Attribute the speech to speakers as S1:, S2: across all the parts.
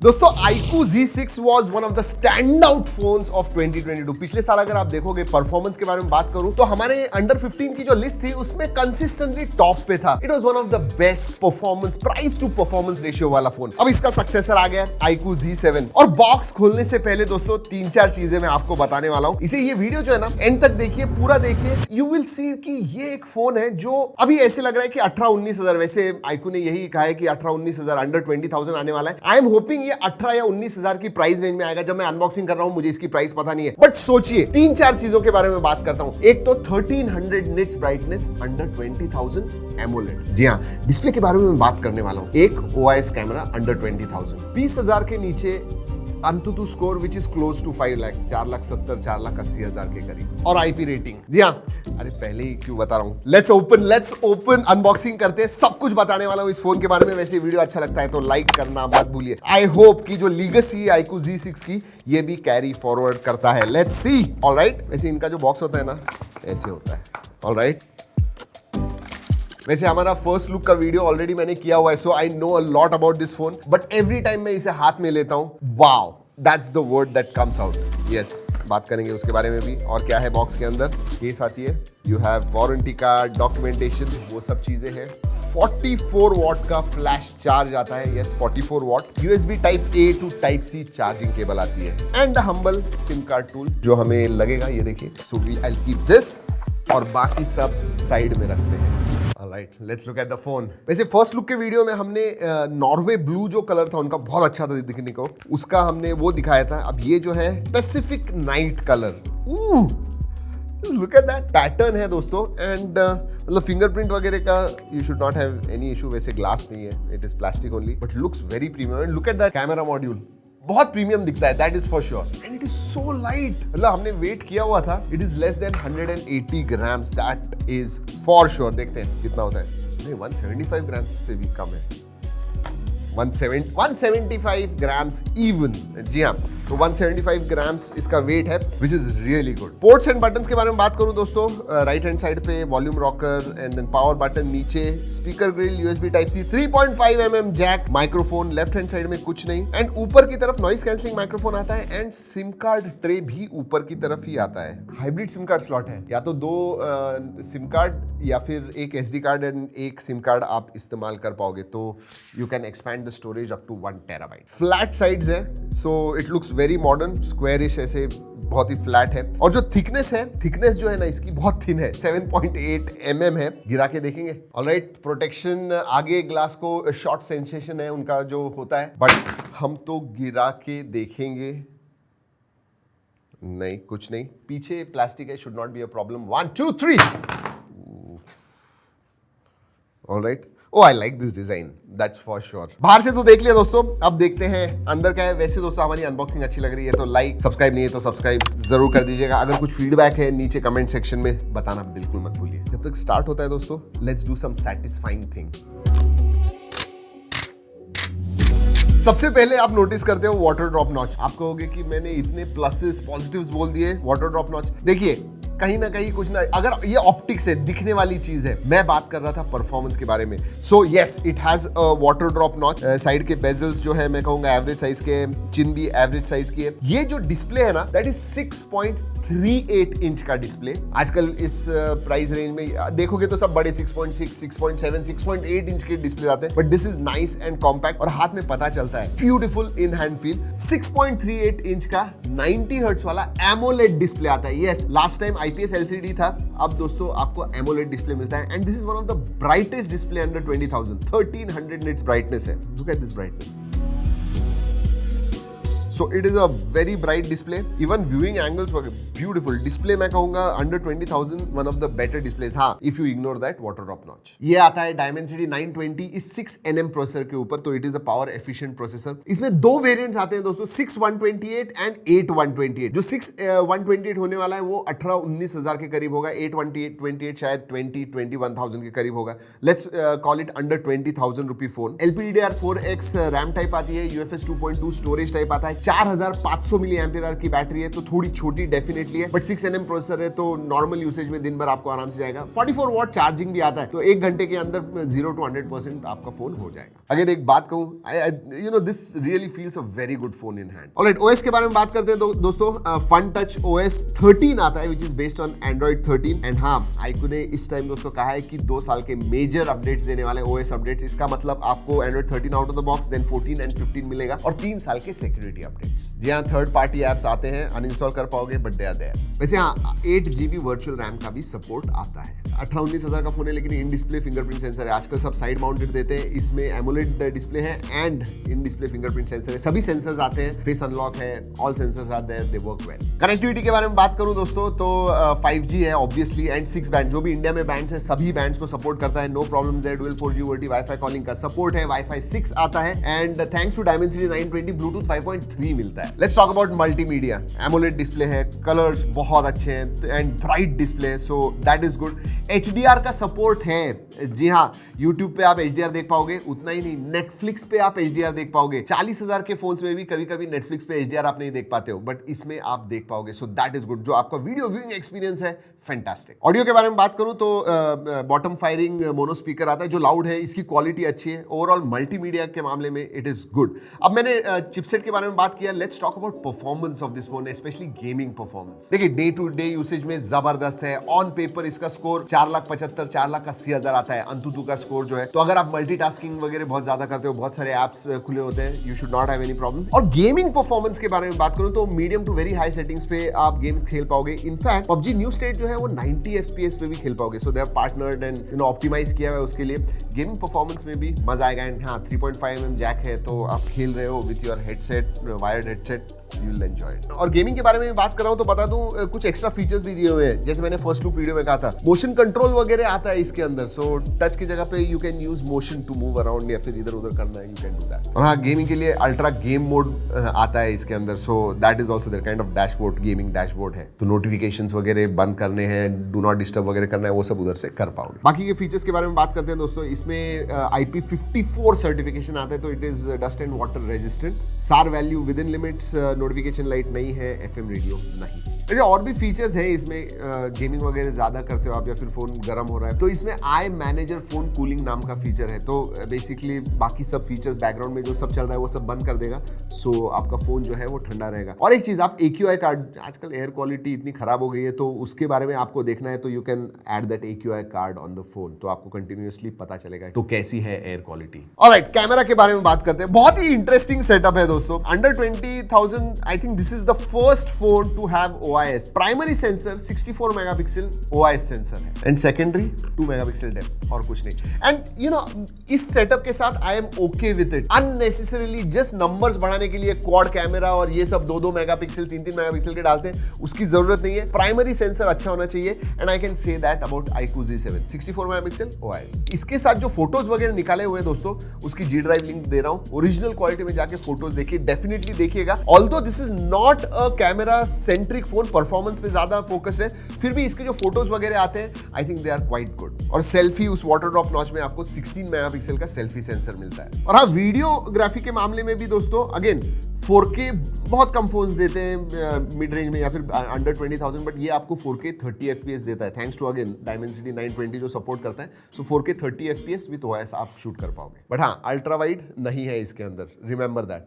S1: दोस्तों iQOO Z6 was one of the standout phones of 2022। पिछले साल अगर आप देखोगे परफॉर्मेंस के बारे में बात करूं तो हमारे अंडर 15 की जो लिस्ट थी उसमें कंसिस्टेंटली टॉप पे था। It was one of the best performance price to performance ratio वाला फोन। अब इसका सक्सेसर आ गया iQOO Z7 और बॉक्स खोलने से पहले दोस्तों 3-4 चीजें मैं आपको बताने वाला हूं। इसे ये वीडियो जो है ना एंड तक देखिए, पूरा देखिए, यू विल सी कि ये एक फोन है जो अभी ऐसे लग रहा है कि 18-19 हजार, वैसे iQOO ने यही कहा है कि 18-19 हजार, अंडर 20,000 आने वाला है। आई एम होपिंग ये 18 या 19 हजार की प्राइस रेंज में आएगा। जब मैं अनबॉक्सिंग कर रहा हूं मुझे इसकी प्राइस पता नहीं है, बट सोचिए 3-4 चीजों के बारे में बात करता हूं। एक तो 1300 निट्स ब्राइटनेस अंडर 20,000 एमोलेड। जी हाँ, डिस्प्ले के बारे में मैं बात करने वाला हूं। एक OIS कैमरा अंडर 20,000, 20,000 के नीचे AnTuTu score which is close to 5 lakh, 4,70,000 4,80,000 के करीब, और IP रेटिंग। जी हाँ, अरे पहले ही क्यों बता रहा हूं। लेट्स ओपन अनबॉक्सिंग करते हैं। सब कुछ बताने वाला हूं इस फोन के बारे में। वैसे वीडियो अच्छा लगता है तो लाइक करना मत भूलिए। आई होप कि जो लीगेसी है iQOO Z6 की ये भी कैरी फॉरवर्ड करता है। Let's see. ऑलराइट, वैसे इनका जो बॉक्स होता है ना ऐसे होता है। ऑलराइट, वैसे हमारा फर्स्ट लुक का वीडियो ऑलरेडी मैंने किया हुआ है, so I know a lot about this phone, but every time मैं इसे हाथ में लेता हूं, wow, that's the word that comes out. Yes, बात करेंगे उसके बारे में भी। और क्या है बॉक्स के अंदर, केस आती है, you have warranty card, documentation, वो सब चीजें हैं। 44 वॉट का फ्लैश चार्ज आता है। Yes, 44 watt. USB type A to type C charging cable आती है, and humble sim card tool जो हमें लगेगा, ये देखिए। So we I keep this और बाकी सब साइड में रखते हैं। Alright, let's look at the phone। वैसे फर्स्ट लुक के वीडियो में हमने नॉर्वे ब्लू जो कलर था उनका बहुत अच्छा था दिखने को, उसका हमने वो दिखाया था। अब ये जो है Pacific night colour, look at that pattern है दोस्तों। एंड मतलब फिंगरप्रिंट वगैरह का you should not have any issue. वैसे ग्लास नहीं है, it is plastic only, but looks very premium. And look at that camera module, बहुत प्रीमियम दिखता है, that is for sure. And it is so light, मतलब हमने wait किया हुआ था, it is less than 180 grams, that is for sure. देखते हैं कितना होता है। नहीं, 175 ग्राम्स से भी कम है, 175 ग्राम्स इवन। जी हाँ, तो 175 ग्राम्स इसका वेट है, which is really good. Ports and buttons के बारे में बात करूं दोस्तों, राइट हैंड साइड पे volume rocker and then power button, नीचे speaker grill, USB type C, 3.5 mm jack, microphone left hand side में कुछ नहीं, एंड ऊपर की तरफ नॉइस कैंसलिंग माइक्रोफोन आता है, एंड सिम कार्ड ट्रे भी ऊपर की तरफ ही आता है। हाइब्रिड सिम कार्ड स्लॉट है, या तो 2 सिम कार्ड या फिर एक SD कार्ड एंड एक सिम कार्ड आप इस्तेमाल कर पाओगे, तो you can expand the storage up to 1 TB। Flat sides है, so it looks very modern, squarish, ऐसे बहुत ही फ्लैट है। और जो थिकनेस है, थिकनेस जो है ना इसकी बहुत थिन है, 7.8 mm है। गिरा के देखेंगे। ऑलराइट, प्रोटेक्शन आगे ग्लास को शॉर्ट सेंसेशन है उनका जो होता है, बट हम तो गिरा के देखेंगे। नहीं, कुछ नहीं, पीछे प्लास्टिक है, should not be a problem. 1 2 3। Alright, Oh, I like this design, that's for sure। बाहर से तो देख लिया दोस्तों, अब देखते हैं अंदर क्या है। वैसे दोस्तों हमारी अनबॉक्सिंग अच्छी लग रही है तो लाइक, सब्सक्राइब नहीं है तो सब्सक्राइब जरूर कर दीजिएगा। अगर कुछ फीडबैक है नीचे कमेंट सेक्शन में बताना बिल्कुल मत भूलिए। जब तक स्टार्ट होता है दोस्तों, let's do some satisfying thing. सबसे पहले आप नोटिस करते हो वाटर ड्रॉप नॉच। आप कहोगे कि मैंने इतने प्लसेस पॉजिटिव्स बोल दिए, वाटर ड्रॉप नॉच। देखिए, कहीं ना कहीं कुछ ना, अगर ये ऑप्टिक्स है, दिखने वाली चीज है, मैं बात कर रहा था परफॉर्मेंस के बारे में। So yes, it has a water drop notch. Side के बेजल्स जो है मैं कहूंगा एवरेज साइज के, चिन भी एवरेज साइज की है। ये जो डिस्प्ले है ना, दैट इज 6.38 इंच का डिस्प्ले। आजकल इस प्राइस रेंज में देखोगे तो सब बड़े 6.6, 6.7, 6.8 इंच के डिस्प्ले आते हैं, but this is nice and compact और हाथ में पता चलता है, beautiful in hand feel. 6.38 inch का 90 हर्ट्ज वाला एमोलेड डिस्प्ले आता है। Yes, last time IPS LCD था, अब दोस्तों आपको एमोलेड डिस्प्ले मिलता है, and this is one of the brightest display under 20,000। 1300 nits brightness है। Look at this brightness. So it is a very bright display. Even viewing angles were beautiful. Display मैं कहूँगा under 20,000 one of the better displays। हाँ, if you ignore that water drop notch। ये आता है Dimensity 920 इस 6 nm processor के ऊपर, तो it is a power efficient processor. इसमें 2 वेरिएंट्स आते हैं दोस्तों, 6/128 एंड 8/128। जो 6/128 होने वाला है वो 18-19 हजार के करीब होगा। 8/128 शायद 20-21,000 के करीब होगा। Let's call it under 20,000 rupee phone. LPDDR4X RAM type आती है, UFS 2.2 स्टोरेज टाइप आता है, 4500 मिली एम्पियर आवर की बैटरी है, तो थोड़ी छोटी डेफिनेटली है, बट 6nm प्रोसेसर है, तो नॉर्मल यूसेज में दिन भर आपको आराम से जाएगा। 44 वॉट चार्जिंग भी आता है, तो 1 घंटे के अंदर 0 to 100% आपका फोन हो जाएगा। अगर एक बात कहूं, you know this really feels a very good phone in hand. Alright, OS के बारे में बात करते हैं दोस्तों। फन टच OS 13 आता है, which is based on Android 13। And हाँ, iQOO ने इस टाइम दोस्तों कहा है कि 2 साल के मेजर अपडेट्स देने वाले OS अपडेट्स। इसका मतलब आपको Android 13 out of the box, then 14 and 15 मिलेगा, और 3 साल के सिक्योरिटी अपडेट्स। जी हाँ, थर्ड पार्टी एप्स आते हैं, अनइंस्टॉल कर पाओगे, बट दे आर देयर। वैसे हाँ, 8GB वर्चुअल रैम का भी सपोर्ट आता है। 18-19 हजार का फोन है, लेकिन इन डिस्प्ले फिंगरप्रिंट सेंसर है। आजकल सब साइड माउंटेड देते हैं, इसमें एमोलेड डिस्प्ले है and in display fingerprint sensor है। सभी सेंसर्स आते हैं, फेस अनलॉक है, ऑल सेंसर्स आते हैं, दे वर्क वेल। कनेक्टिविटी के बारे में बात करूं दोस्तों, तो 5G है ऑब्वियसली, एंड 6 बैंड, जो भी इंडिया में बैंड्स हैं सभी बैंड्स को सपोर्ट करता है। नो प्रॉब्लम है, dual 4G VoLTE wifi calling का सपोर्ट है, वाईफाई 6 आता है, and thanks to Dimensity 920 bluetooth 5.3 मिलता है। Let's talk about multimedia. Amoled display है, कलर्स बहुत अच्छे हैं and bright display, so that is good. HDR का सपोर्ट है, जी हाँ, YouTube पे आप HDR देख पाओगे, उतना ही नहीं, Netflix पे आप HDR देख पाओगे। 40,000 के फोन्स में भी कभी कभी Netflix पे HDR आप नहीं देख पाते हो, बट इसमें आप देख पाओगे, सो दैट इज गुड। जो आपका वीडियो व्यूइंग एक्सपीरियंस है, फैंटास्टिक। ऑडियो के बारे में बात करूं तो बॉटम फायरिंग मोनो स्पीकर आता है, जो लाउड है, इसकी क्वालिटी अच्छी है। ओवरऑल मल्टीमीडिया के मामले में इट इज गुड। अब मैंने चिपसेट के बारे में बात किया, let's talk about performance of this phone, specially gaming performance. देखिए, डे टू डे यूसेज में जबरदस्त है। ऑन पेपर इसका स्कोर 4,75,000 4,80,000 आता है, अंतुतु का स्कोर जो है। तो अगर आप मल्टीटास्किंग वगैरह बहुत ज्यादा करते हो, बहुत सारे एप्स खुले होते हैं, you should not have any problems. और गेमिंग परफॉर्मेंस के बारे में बात करूं तो medium to very high settings पे आप गेम्स खेल पाओगे। इनफैक्ट PUBG न्यू स्टेट जो है वो 90 FPS पे भी खेल पाओगे, so they have partnered and you know optimise किया हुआ है उसके लिए। गेमिंग परफॉर्मेंस में भी मजा आएगा। एंड हाँ, 3.5mm जैक है, तो आप खेल रहे हो with your headset, wired headset, you will enjoy it। और गेमिंग के बारे में बात कर रहा हूं तो बता दूं, कुछ एक्स्ट्रा फीचर्स भी दिए हुए हैं, जैसे मैंने फर्स्ट लुक वीडियो में कहा था, मोशन कंट्रोल वगैरह आता है इसके अंदर। सो टच की जगह पे you can use motion to move around, या फिर इधर उधर करना है, यू कैन डू दैट। और हाँ, गेमिंग के लिए अल्ट्रा गेम मोड आता है इसके अंदर, so that is also there kind of dashboard, gaming dashboard है। तो नोटिफिकेशंस वगैरह बंद करने हैं, डू नॉट डिस्टर्ब वगैरह करना है, वो सब उधर से कर पाओगे। बाकी के फीचर्स के बारे में बात करते हैं दोस्तों। इसमें IP54 सर्टिफिकेशन आता है, तो it is dust and water resistant. SAR value with in limits, notification light नहीं है, FM रेडियो नहीं। वैसे और भी फीचर्स है इसमें, गेमिंग वगैरह ज्यादा करते हो आप या फिर फोन गर्म हो रहा है, तो इसमें आई मैनेजर फोन कूलिंग नाम का फीचर है। तो बेसिकली बाकी सब फीचर्स बैकग्राउंड में जो सब चल रहा है वो सब बंद कर देगा, सो आपका फोन जो है वो ठंडा रहेगा। और एक चीज, आप AQI कार्ड, आजकल एयर क्वालिटी इतनी खराब हो गई है, तो उसके बारे में आपको देखना है, तो you can add that AQI card on the phone, तो आपको कंटिन्यूअसली पता चलेगा तो कैसी है एयर क्वालिटी। ऑलराइट, कैमरा के बारे में बात करते हैं। बहुत ही इंटरेस्टिंग सेटअप है दोस्तों। Under 20,000, I think this is the first phone to have OIS। Primary sensor 64 megapixel OIS sensor है, एंड सेकेंडरी 2 मेगापिक्सल डेप्थ, और कुछ नहीं। एंड यू नो, इस सेटअप के साथ I am okay with it. Unnecessarily just numbers बढ़ाने के लिए क्वाड कैमरा और ये सब 2-2 मेगापिक्सल 3-3 मेगापिक्सल के डालते हैं, उसकी जरूरत नहीं है। प्राइमरी सेंसर अच्छा होना चाहिए, and I can say that about iQOO Z7 64 megapixel OIS। इसके साथ जो फोटोज वगैरह निकाले हुए दोस्तों, उसकी G ड्राइव लिंक दे रहा हूं, ओरिजिनल क्वालिटी में जाके फोटोज देखिए, डेफिनेटली देखिएगा। Although this is not a camera centric phone, performance पे ज्यादा फोकस है, फिर भी इसके जो फोटोज वगैरह आते हैं, I think they are quite good. और सेल्फी, उस वाटर ड्रॉप नॉच में आपको 16 मेगापिक्सल का सेल्फी सेंसर मिलता है। और हाँ, वीडियोग्राफी के मामले में भी दोस्तों, अगेन 4K बहुत कम फोन्स देते हैं मिड रेंज में या फिर अंडर 20,000, बट ये आपको 4K 30 FPS देता है, थैंक्स टू अगेन Dimensity 920 जो सपोर्ट करता है। सो 4K 30 FPS विद OIS आप शूट कर पाओगे, बट हाँ, अल्ट्रा वाइड नहीं है इसके अंदर, रिमेंबर दैट।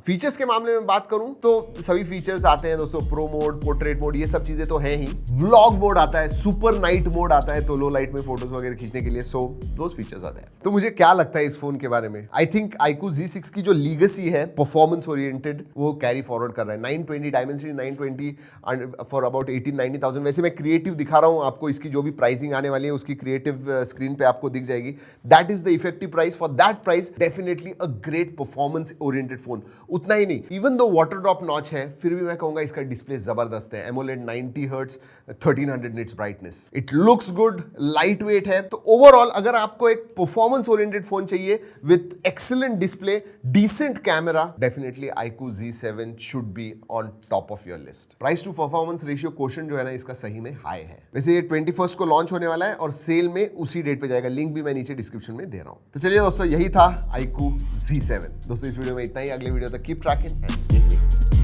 S1: फीचर्स के मामले में बात करूं तो सभी फीचर्स आते हैं दोस्तों, प्रो मोड, पोर्ट्रेट मोड, ये सब चीजें तो है ही। व्लॉग मोड आता है, सुपर नाइट मोड आता है, तो लो लाइट में फोटोज वगैरह खींचने के लिए, सो दोस फीचर्स आते हैं। तो मुझे क्या लगता है इस फोन के बारे में, आई थिंक iQOO Z6 की जो लीगेसी है परफॉर्मेंस ओरिएंटेड, वो कैरी फॉरवर्ड कर रहा है। 920 Dimensity 920 फॉर अबाउट 18-19,000। वैसे मैं क्रिएटिव दिखा रहा हूं आपको, इसकी जो भी प्राइसिंग आने वाली है उसकी क्रिएटिव स्क्रीन पे आपको दिख जाएगी। That is the effective price. For that price definitely a great performance oriented phone. उतना ही नहीं, even though water drop notch है, फिर भी मैं कहूंगा इसका डिस्प्ले जबरदस्त है। Amoled 90 hertz 1300 nits brightness, it looks good, light weight है। तो ओवरऑल अगर आपको एक परफॉर्मेंस ओरिएंटेड फोन चाहिए with excellent display, decent camera, definitely iQOO Z7 should be on top of your list. Price to performance ratio quotient जो है ना, इसका सही में हाई है। वैसे ये 21 को लॉन्च होने वाला है और सेल में उसी डेट पे जाएगा, लिंक भी मैं नीचे डिस्क्रिप्शन में दे रहा हूं। तो चलिए दोस्तों, यही था iQOO Z7। दोस्तों इस वीडियो में इतना ही, अगले वीडियो वीडियो तक keep trekking and stay safe.